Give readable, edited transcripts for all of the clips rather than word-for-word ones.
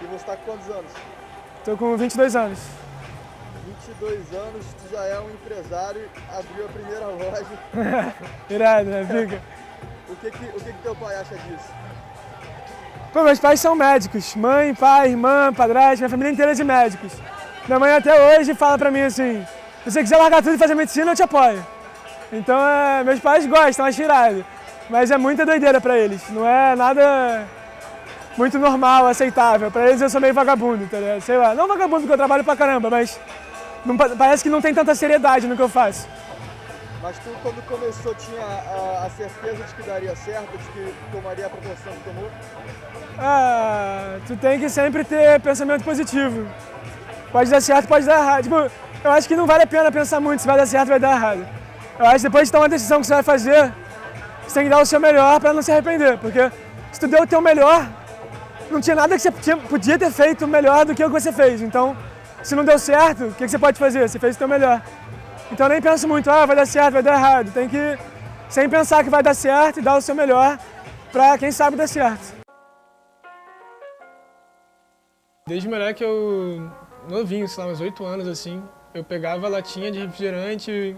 E você tá com quantos anos? Tô com 22 anos. 22 anos, tu já é um empresário, abriu a primeira loja. Irado, né? Fica. O que teu pai acha disso? Pô, meus pais são médicos. Mãe, pai, irmã, padrasto, minha família inteira é de médicos. Minha mãe até hoje fala pra mim assim, se você quiser largar tudo e fazer medicina, eu te apoio. Então, meus pais gostam, acho irado. Mas é muita doideira pra eles. Não é nada muito normal, aceitável. Pra eles eu sou meio vagabundo, tá ligado? Sei lá, não vagabundo porque eu trabalho pra caramba, mas parece que não tem tanta seriedade no que eu faço. Mas tu, quando começou, tinha a certeza de que daria certo, de que tomaria a proporção que tomou? Tu tem que sempre ter pensamento positivo. Pode dar certo, pode dar errado. Tipo, eu acho que não vale a pena pensar muito se vai dar certo ou vai dar errado. Eu acho que depois de tomar uma decisão que você vai fazer, você tem que dar o seu melhor para não se arrepender. Porque se tu deu o teu melhor, não tinha nada que você podia ter feito melhor do que o que você fez. Então, se não deu certo, o que você pode fazer? Você fez o teu melhor. Então eu nem penso muito, vai dar certo, vai dar errado. Tem que sempre pensar que vai dar certo e dar o seu melhor para quem sabe dar certo. Desde moleque eu, novinho, sei lá, uns 8 anos assim, eu pegava a latinha de refrigerante,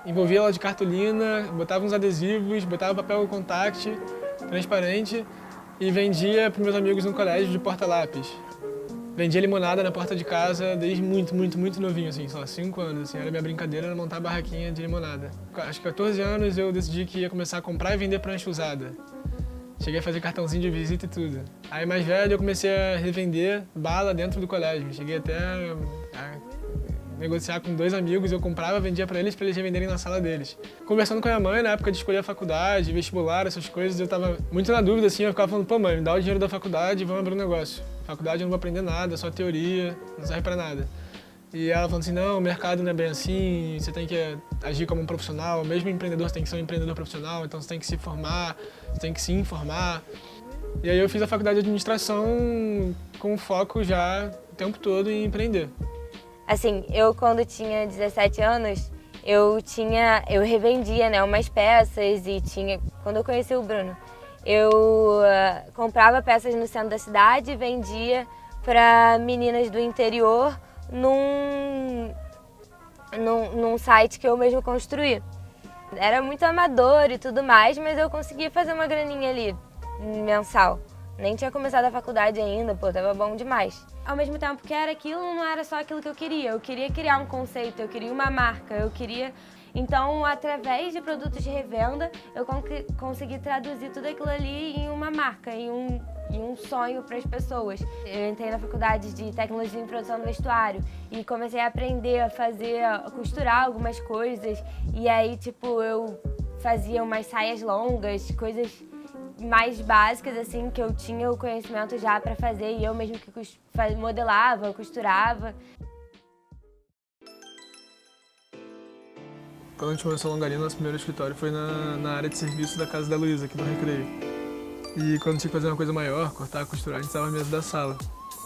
envolvia ela de cartolina, botava uns adesivos, botava papel contact, transparente e vendia para meus amigos no colégio de porta-lápis. Vendia limonada na porta de casa desde muito novinho, assim, sei lá, 5 anos, assim, era minha brincadeira, era montar barraquinha de limonada. Acho que 14 anos eu decidi que ia começar a comprar e vender prancha usada. Cheguei a fazer cartãozinho de visita e tudo. Aí mais velho eu comecei a revender bala dentro do colégio. Cheguei até a negociar com 2 amigos, eu comprava, vendia para eles revenderem na sala deles. Conversando com a minha mãe na época de escolher a faculdade, vestibular, essas coisas, eu tava muito na dúvida, assim, eu ficava falando, pô mãe, me dá o dinheiro da faculdade e vamos abrir um negócio. Faculdade eu não vou aprender nada, só teoria, não serve para nada. E ela falando assim, não, o mercado não é bem assim, você tem que agir como um profissional, mesmo empreendedor você tem que ser um empreendedor profissional, então você tem que se formar, você tem que se informar. E aí eu fiz a faculdade de administração com foco já o tempo todo em empreender. Assim, eu quando tinha 17 anos, eu revendia, né, umas peças e quando eu conheci o Bruno, eu comprava peças no centro da cidade e vendia para meninas do interior num site que eu mesmo construí. Era muito amador e tudo mais, mas eu conseguia fazer uma graninha ali, mensal. Nem tinha começado a faculdade ainda, pô, tava bom demais. Ao mesmo tempo que era aquilo, não era só aquilo que eu queria criar um conceito, eu queria uma marca, Então, através de produtos de revenda, eu consegui traduzir tudo aquilo ali em uma marca, em um sonho para as pessoas. Eu entrei na faculdade de tecnologia em produção do vestuário e comecei a aprender a costurar algumas coisas. E aí, tipo, eu fazia umas saias longas, coisas mais básicas, assim, que eu tinha o conhecimento já para fazer e eu mesmo que modelava, costurava. Quando a gente começou a Longarina, nosso primeiro escritório foi na área de serviço da casa da Luísa, aqui no Recreio. E quando tinha que fazer uma coisa maior, cortar, costurar, a gente estava na mesa da sala.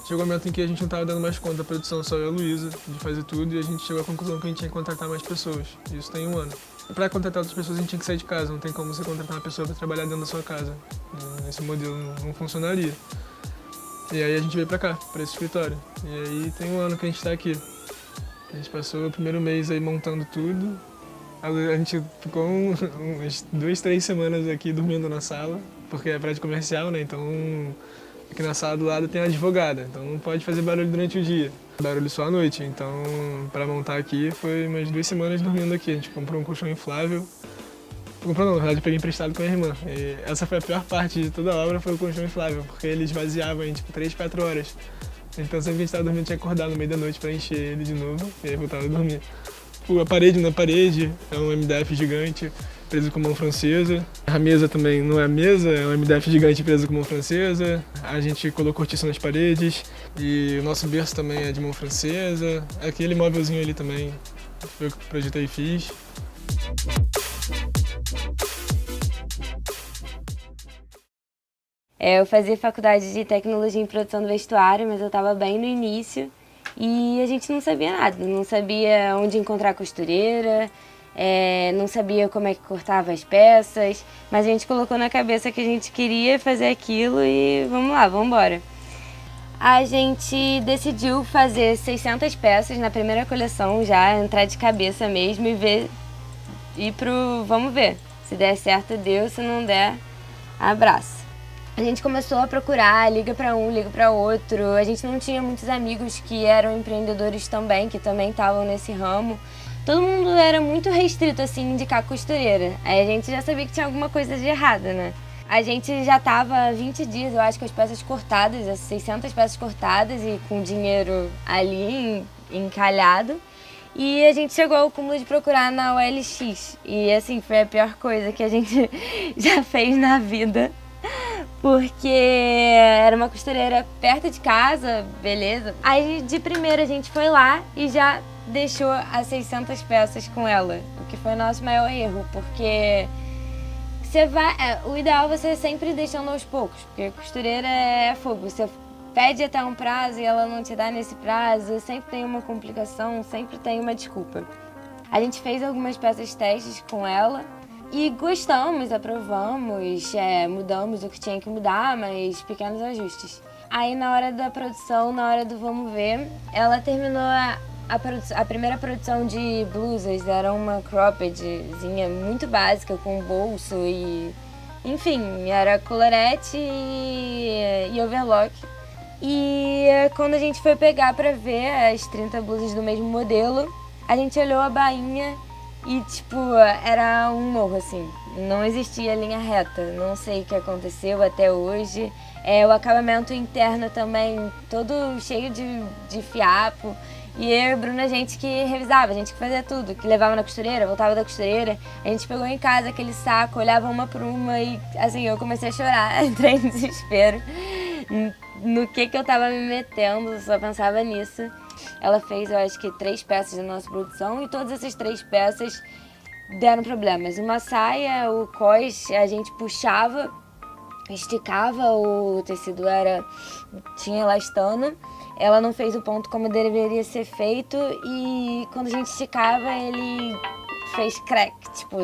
Chegou um momento em que a gente não estava dando mais conta da produção, só eu e a Luísa, de fazer tudo, e a gente chegou à conclusão que a gente tinha que contratar mais pessoas. Isso tem 1 ano. Para contratar outras pessoas, a gente tinha que sair de casa, não tem como você contratar uma pessoa para trabalhar dentro da sua casa. Esse modelo não funcionaria. E aí a gente veio para cá, para esse escritório. E aí tem 1 ano que a gente está aqui. A gente passou o primeiro mês aí montando tudo. A gente ficou umas 2, 3 semanas aqui dormindo na sala, porque é prédio comercial, né? Então aqui na sala do lado tem a advogada, então não pode fazer barulho durante o dia. Barulho só à noite, então para montar aqui foi umas 2 semanas dormindo aqui. A gente comprou um colchão inflável. Comprou não, na verdade eu peguei emprestado com a minha irmã. E essa foi a pior parte de toda a obra, foi o colchão inflável, porque ele esvaziava em tipo 3, 4 horas. Então sempre que a gente estava dormindo tinha que acordar no meio da noite para encher ele de novo e aí voltava a dormir. A parede na parede é um MDF gigante preso com mão francesa. A mesa também não é mesa, é um MDF gigante preso com mão francesa. A gente colocou cortiça nas paredes e o nosso berço também é de mão francesa. Aquele móvelzinho ali também foi eu que projetei e fiz. Eu fazia faculdade de tecnologia em produção do vestuário, mas eu estava bem no início. E a gente não sabia nada, não sabia onde encontrar costureira, não sabia como é que cortava as peças, mas a gente colocou na cabeça que a gente queria fazer aquilo e vamos lá, vamos embora. a gente decidiu fazer 600 peças na primeira coleção já, entrar de cabeça mesmo e ver, vamos ver. Se der certo, deu, se não der, abraço. A gente começou a procurar, liga para um, liga para outro. A gente não tinha muitos amigos que eram empreendedores também, que também estavam nesse ramo. Todo mundo era muito restrito, assim, em indicar costureira. Aí a gente já sabia que tinha alguma coisa de errado, né? A gente já estava 20 dias, eu acho, com as peças cortadas, as 600 peças cortadas e com dinheiro ali encalhado. E a gente chegou ao cúmulo de procurar na OLX. E, assim, foi a pior coisa que a gente já fez na vida. Porque era uma costureira perto de casa, beleza. Aí, de primeira, a gente foi lá e já deixou as 600 peças com ela. O que foi o nosso maior erro, porque... o ideal é você sempre deixando aos poucos, porque costureira é fogo. Você pede até um prazo e ela não te dá nesse prazo, sempre tem uma complicação, sempre tem uma desculpa. A gente fez algumas peças testes com ela e gostamos, aprovamos, mudamos o que tinha que mudar, mas pequenos ajustes. Aí na hora da produção, na hora do vamos ver, ela terminou a primeira produção de blusas, era uma croppedzinha muito básica, com bolso e... Enfim, era collarette e overlock. E quando a gente foi pegar pra ver as 30 blusas do mesmo modelo, a gente olhou a bainha e, tipo, era um morro, assim. Não existia linha reta, não sei o que aconteceu até hoje. O acabamento interno também, todo cheio de fiapo. E eu e a Bruna, a gente que revisava, a gente que fazia tudo, que levava na costureira, voltava da costureira. A gente pegou em casa aquele saco, olhava uma por uma e, assim, eu comecei a chorar, entrei em desespero. No que eu tava me metendo, só pensava nisso. Ela fez, eu acho que 3 peças da nossa produção e todas essas 3 peças deram problemas. Uma saia, o cós, a gente puxava, esticava, o tecido tinha elastano. Ela não fez o ponto como deveria ser feito e quando a gente esticava ele fez crack, tipo,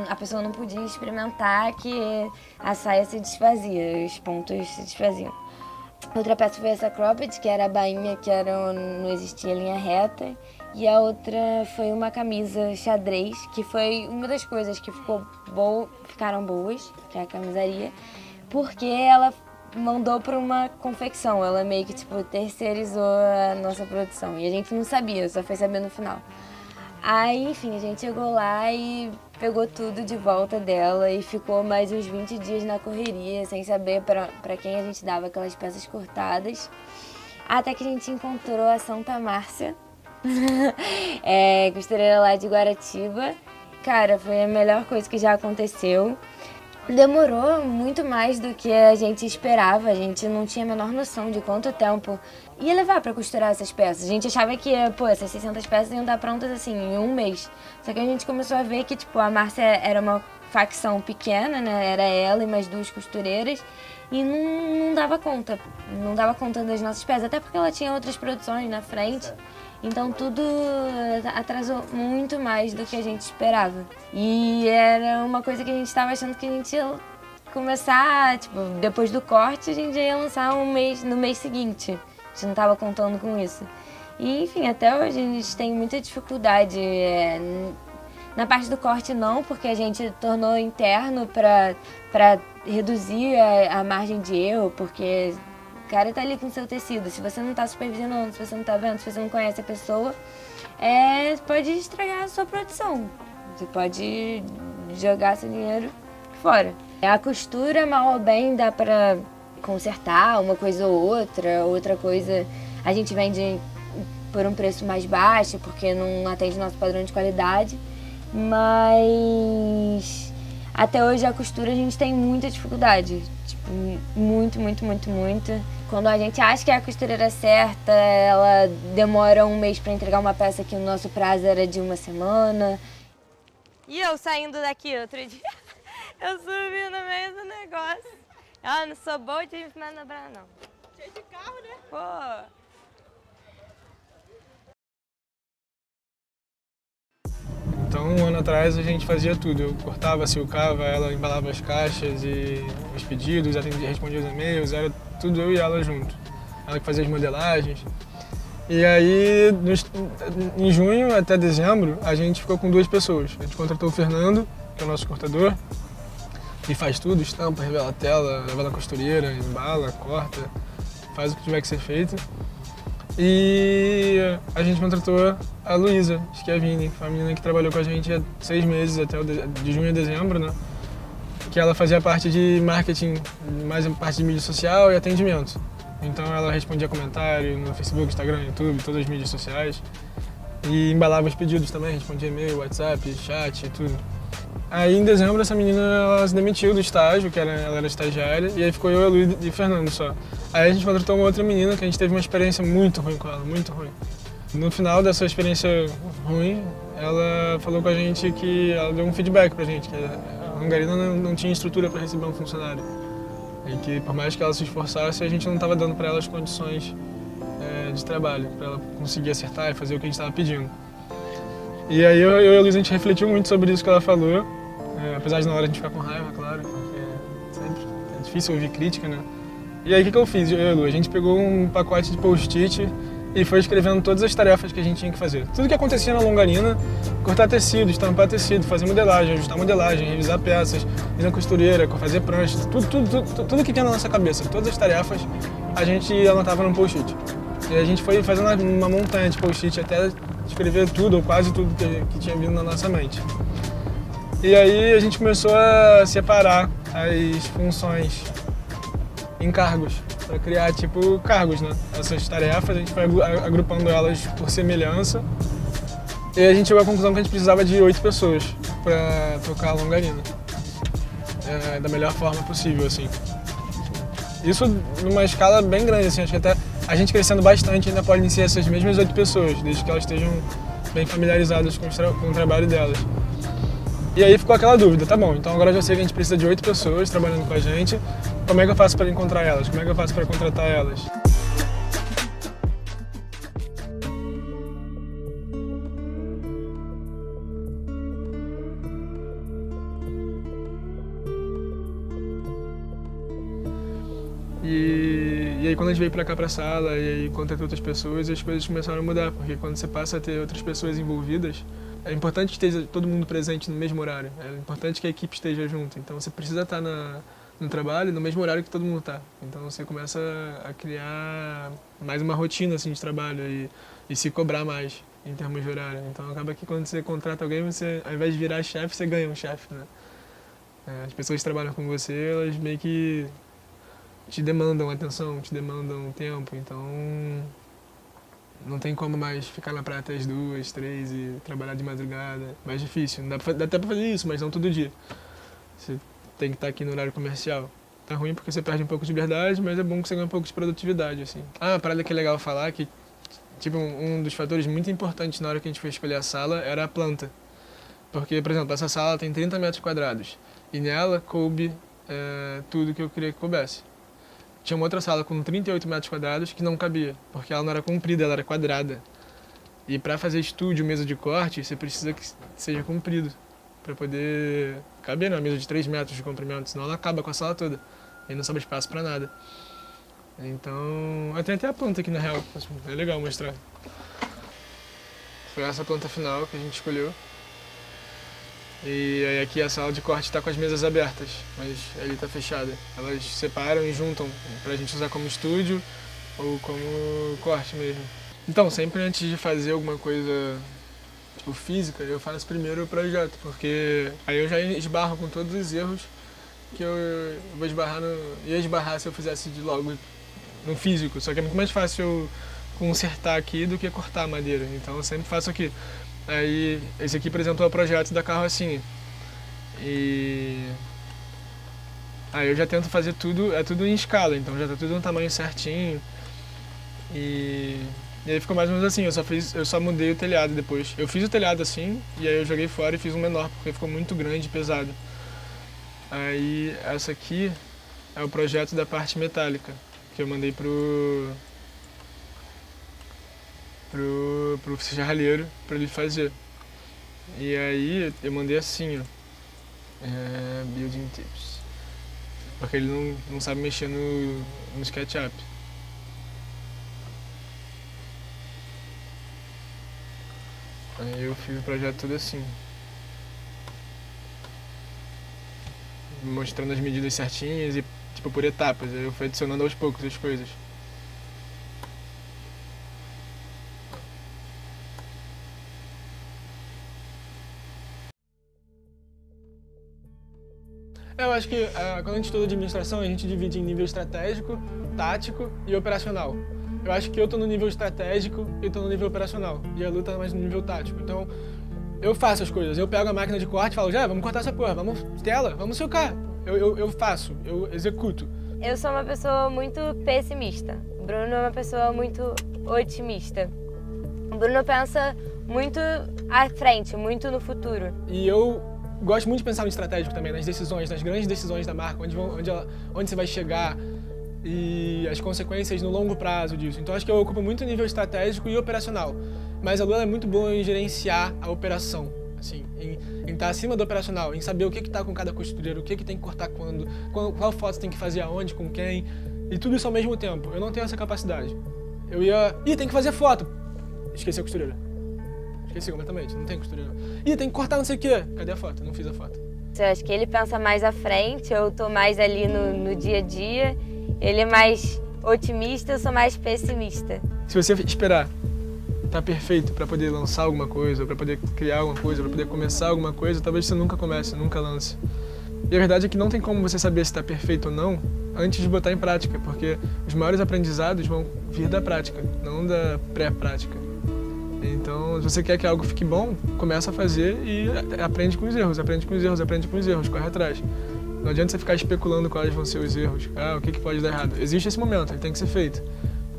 a pessoa não podia experimentar que a saia se desfazia, os pontos se desfaziam. Outra peça foi essa cropped, que era a bainha, que não existia linha reta, e a outra foi uma camisa xadrez, que foi uma das coisas que ficaram boas, que é a camisaria, porque ela mandou para uma confecção, ela meio que tipo terceirizou a nossa produção e a gente não sabia, só foi saber no final. Aí, enfim, a gente chegou lá e pegou tudo de volta dela e ficou mais uns 20 dias na correria, sem saber para quem a gente dava aquelas peças cortadas, até que a gente encontrou a Santa Márcia, costureira lá de Guaratiba. Cara, foi a melhor coisa que já aconteceu. Demorou muito mais do que a gente esperava, a gente não tinha a menor noção de quanto tempo ia levar para costurar essas peças. A gente achava que, essas 600 peças iam estar prontas assim, em um mês. Só que a gente começou a ver que, a Márcia era uma facção pequena, né? Era ela e mais 2 costureiras e não dava conta. Não dava conta das nossas peças, até porque ela tinha outras produções na frente. Então tudo atrasou muito mais do que a gente esperava. E era uma coisa que a gente estava achando que a gente ia começar, depois do corte, a gente ia lançar no mês seguinte. A gente não estava contando com isso. E, enfim, até hoje a gente tem muita dificuldade. Na parte do corte não, porque a gente tornou interno para reduzir a margem de erro, porque... O cara tá ali com o seu tecido, se você não tá supervisionando, se você não tá vendo, se você não conhece a pessoa, pode estragar a sua produção. Você pode jogar seu dinheiro fora. A costura, mal ou bem, dá pra consertar uma coisa ou outra coisa a gente vende por um preço mais baixo, porque não atende nosso padrão de qualidade, mas até hoje a costura a gente tem muita dificuldade, muito. Quando a gente acha que é a costureira certa, ela demora um mês para entregar uma peça que o nosso prazo era de 1 semana. E eu saindo daqui outro dia, eu subi no meio do negócio. Não sou boa de manobrar, não. Cheio de carro, né? Pô. Então, um ano atrás a gente fazia tudo. Eu cortava, silcava, ela embalava as caixas e os pedidos, respondia os e-mails, era tudo eu e ela junto. ela que fazia as modelagens. E aí, em junho até dezembro, a gente ficou com 2 pessoas. A gente contratou o Fernando, que é o nosso cortador, e faz tudo, estampa, revela a tela, leva na costureira, embala, corta, faz o que tiver que ser feito. E a gente contratou a Luísa Schiavini, a menina que trabalhou com a gente há 6 meses, até de junho a dezembro, né? Que ela fazia parte de marketing, mais a parte de mídia social e atendimento. Então ela respondia comentário no Facebook, Instagram, YouTube, todas as mídias sociais. E embalava os pedidos também, respondia e-mail, WhatsApp, chat e tudo. Aí em dezembro essa menina ela se demitiu do estágio, ela era estagiária, e aí ficou eu, a Luísa e o Fernando só. Aí a gente contratou uma outra menina que a gente teve uma experiência muito ruim com ela, muito ruim. No final dessa experiência ruim, ela falou com a gente que ela deu um feedback pra gente, que a Longarina não tinha estrutura para receber um funcionário. E que por mais que ela se esforçasse, a gente não estava dando para ela as condições de trabalho, para ela conseguir acertar e fazer o que a gente estava pedindo. E aí eu e a Luísa, a gente refletiu muito sobre isso que ela falou, apesar de na hora a gente ficar com raiva, claro, porque sempre é difícil ouvir crítica, né? E aí o que eu fiz, eu e a Lu? A gente pegou um pacote de post-it e foi escrevendo todas as tarefas que a gente tinha que fazer. Tudo que acontecia na Longarina, cortar tecido, estampar tecido, fazer modelagem, ajustar modelagem, revisar peças, ir na costureira, fazer prancha, tudo que tinha na nossa cabeça, todas as tarefas a gente anotava num post-it. E a gente foi fazendo uma montanha de post-it até escrever tudo, ou quase tudo que tinha vindo na nossa mente. E aí a gente começou a separar as funções em cargos, para criar tipo cargos, né? Essas tarefas a gente foi agrupando elas por semelhança e a gente chegou à conclusão que a gente precisava de 8 pessoas para tocar a Longarina da melhor forma possível, assim. Isso numa escala bem grande, assim, acho que até a gente crescendo bastante ainda podem ser essas mesmas 8 pessoas, desde que elas estejam bem familiarizadas com o trabalho delas. E aí ficou aquela dúvida, tá bom, então agora eu já sei que a gente precisa de 8 pessoas trabalhando com a gente, como é que eu faço para encontrar elas? Como é que eu faço para contratar elas? E aí quando a gente veio pra cá pra sala e aí contratou outras pessoas, as coisas começaram a mudar, porque quando você passa a ter outras pessoas envolvidas, é importante que esteja todo mundo presente no mesmo horário, é importante que a equipe esteja junto, então você precisa estar no trabalho no mesmo horário que todo mundo está. Então você começa a criar mais uma rotina assim, de trabalho e se cobrar mais em termos de horário. Então acaba que quando você contrata alguém, você, ao invés de virar chefe, você ganha um chefe, né? As pessoas que trabalham com você, elas meio que te demandam atenção, te demandam tempo, então não tem como mais ficar na praia até as 2, 3 e trabalhar de madrugada. Mais difícil, dá até pra fazer isso, mas não todo dia. Você tem que estar aqui no horário comercial. Tá ruim porque você perde um pouco de liberdade, mas é bom que você ganha um pouco de produtividade, assim. Ah, a parada que é legal falar que, tipo, um dos fatores muito importantes na hora que a gente foi escolher a sala era a planta. Porque, por exemplo, essa sala tem 30 metros quadrados e nela coube tudo que eu queria que coubesse. Tinha uma outra sala com 38 metros quadrados que não cabia, porque ela não era comprida, ela era quadrada. E para fazer estúdio, mesa de corte, você precisa que seja comprido, para poder caber numa mesa de 3 metros de comprimento, senão ela acaba com a sala toda, e não sobra espaço para nada. Então, tem até a planta aqui na real, é legal mostrar. Foi essa planta final que a gente escolheu. E aí aqui a sala de corte está com as mesas abertas, mas ali está fechada. Elas separam e juntam para a gente usar como estúdio ou como corte mesmo. Então, sempre antes de fazer alguma coisa tipo física, eu faço primeiro o projeto, porque aí eu já esbarro com todos os erros que eu vou ia esbarrar se eu fizesse logo no físico. Só que é muito mais fácil eu consertar aqui do que cortar a madeira, então eu sempre faço aqui. Aí, esse aqui apresentou o projeto da carrocinha. E aí eu já tento fazer tudo, é tudo em escala, então já tá tudo no tamanho certinho. E aí ficou mais ou menos assim, eu só mudei o telhado depois. Eu fiz o telhado assim, e aí eu joguei fora e fiz um menor, porque ficou muito grande e pesado. Aí, essa aqui é o projeto da parte metálica, que eu mandei pro serralheiro para ele fazer. E aí eu mandei assim, ó, building tips, porque ele não sabe mexer no SketchUp. Aí eu fiz o projeto todo assim. Mostrando as medidas certinhas e, tipo, por etapas. Aí eu fui adicionando aos poucos as coisas. Eu acho que quando a gente estuda administração, a gente divide em nível estratégico, tático e operacional. Eu acho que eu tô no nível estratégico e tô no nível operacional. E a Lu tá mais no nível tático. Então, eu faço as coisas. Eu pego a máquina de corte e falo, já, vamos cortar essa porra, vamos tela, vamos socar. Eu faço, eu executo. Eu sou uma pessoa muito pessimista. O Bruno é uma pessoa muito otimista. O Bruno pensa muito à frente, muito no futuro. E eu gosto muito de pensar no estratégico também, nas decisões, nas grandes decisões da marca, onde você vai chegar e as consequências no longo prazo disso. Então acho que eu ocupo muito o nível estratégico e operacional. Mas a Lu é muito boa em gerenciar a operação, assim, em estar acima do operacional, em saber o que está com cada costureiro, o que tem que cortar quando, qual foto tem que fazer aonde, com quem, e tudo isso ao mesmo tempo. Eu não tenho essa capacidade. Eu ia... tem que fazer foto! Esqueci a costureira. Esqueci completamente, não tem costureira. Tem que cortar não sei o quê. Cadê a foto? Não fiz a foto. Eu acho que ele pensa mais à frente, eu tô mais ali no dia a dia. Ele é mais otimista, eu sou mais pessimista. Se você esperar tá perfeito para poder lançar alguma coisa, para poder criar alguma coisa, para poder começar alguma coisa, talvez você nunca comece, nunca lance. E a verdade é que não tem como você saber se está perfeito ou não antes de botar em prática, porque os maiores aprendizados vão vir da prática, não da pré-prática. Então, se você quer que algo fique bom, começa a fazer e aprende com os erros, corre atrás. Não adianta você ficar especulando quais vão ser os erros. O que pode dar errado? Existe esse momento, ele tem que ser feito,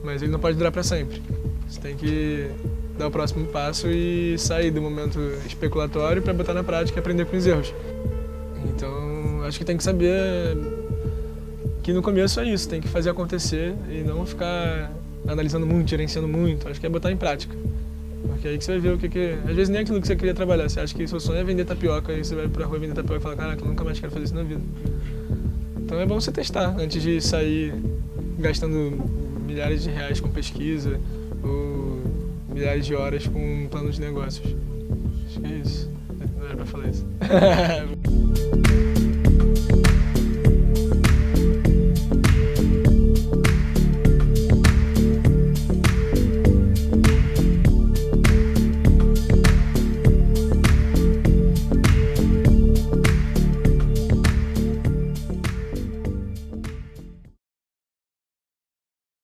mas ele não pode durar para sempre. Você tem que dar o próximo passo e sair do momento especulatório para botar na prática e aprender com os erros. Então, acho que tem que saber que no começo é isso, tem que fazer acontecer e não ficar analisando muito, gerenciando muito. Acho que é botar em prática. Porque aí que você vai ver o que... Às vezes nem é aquilo que você queria trabalhar. Você acha que seu sonho é vender tapioca e você vai pra rua vender tapioca e fala, caraca, eu nunca mais quero fazer isso na vida. Então é bom você testar antes de sair gastando milhares de reais com pesquisa ou milhares de horas com um plano de negócios. Acho que é isso. Não era pra falar isso.